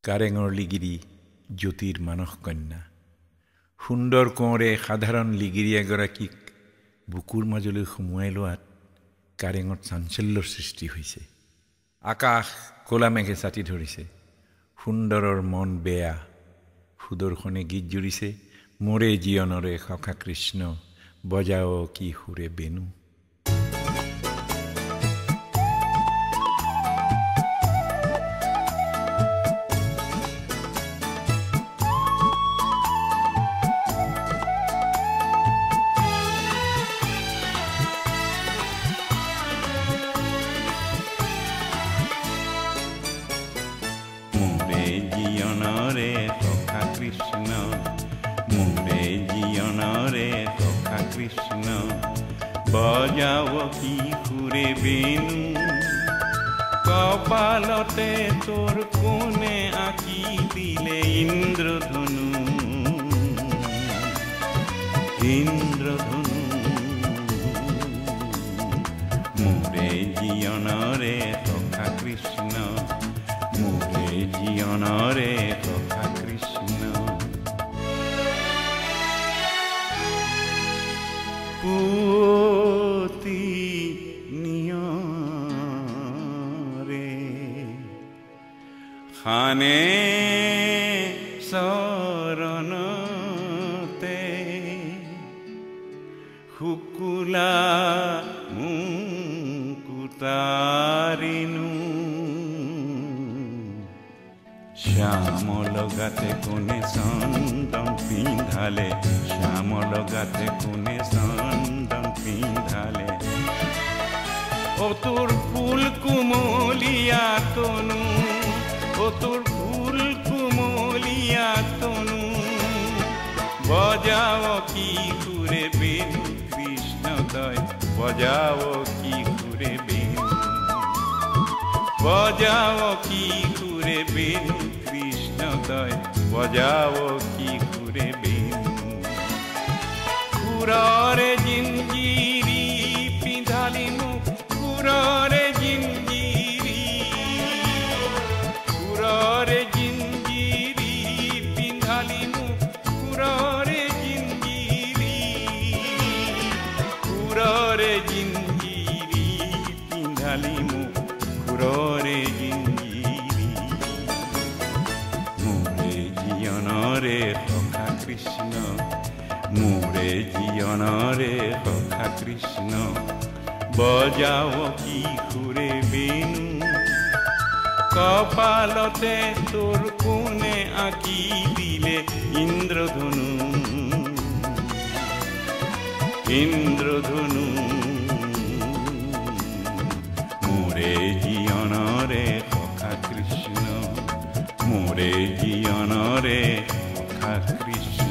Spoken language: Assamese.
কাৰেঙৰ লিগিৰি জ্যোতিৰ মানস কন্যা সুন্দৰ কোঁৱৰে সাধাৰণ লিগিৰি এগৰাকীক বুকুৰ মাজলৈ সুমুৱাই লোৱাত কাৰেঙত চাঞ্চল্যৰ সৃষ্টি হৈছে। আকাশ ক'লা মেঘে ছাতি ধৰিছে। সুন্দৰৰ মন বেয়া। সুদৰ্শনে গীত জুৰিছে, মোৰে জীৱনৰে সখা কৃষ্ণ বজাও কি সুৰে বেনু। জীয়নৰে সখা কৃষ্ণ, মোৰে জীয়নৰে সখা কৃষ্ণ বজাও কি সুৰে বেনু। কপালতে তোৰ কোনে আঁকি দিলে ইন্দ্ৰধনু, ইন্দ্ৰধনু। মোৰে জীয়নৰে সখা কৃষ্ণ, মোৰে জীয়নৰে সখা কৃষ্ণ। পুৱতি নিয়ৰে খানে চৰণতে শুকুলা মুকুতাৰিনু। শ্যামল গাতে কোনে চন্দন পিন্ধালে, শ্যামল গাতে কোনে চন্দন পিন্ধালে। ও তোৰ ফুল কুমলীয়া তনু, ও তোৰ ফুল কুমলীয়া তনু বজাও কি সুৰে বেনু। কৃষ্ণ তই বজাও কি সুৰে বেনু, বজাও কি সুৰে বেনু। কৃষ্ণ তই বজাও কি সুৰে বেনু। সুৰৰে জিঞ্জিৰি পিন্ধালি মোক, সুৰৰে জিঞ্জিৰি, সুৰৰে জিঞ্জিৰি পিন্ধালি মোক, সুৰৰে জিঞ্জিৰি, সুৰৰে জিঞ্জিৰি পিন্ধালি মোক, সুৰৰে জিঞ্জিৰি। মোৰে জীয়নৰে সখা কৃষ্ণ, মোৰে জীয়নৰে সখা কৃষ্ণ বজাও কি সুৰে বেনু। কপালতে তোৰ কোনে আঁকি দিলে ইন্দ্ৰধনু, ইন্দ্ৰধনু। মোৰে জীয়নৰে সখা কৃষ্ণ, মোৰে জীয়নৰে সখা কৃষ্ণ।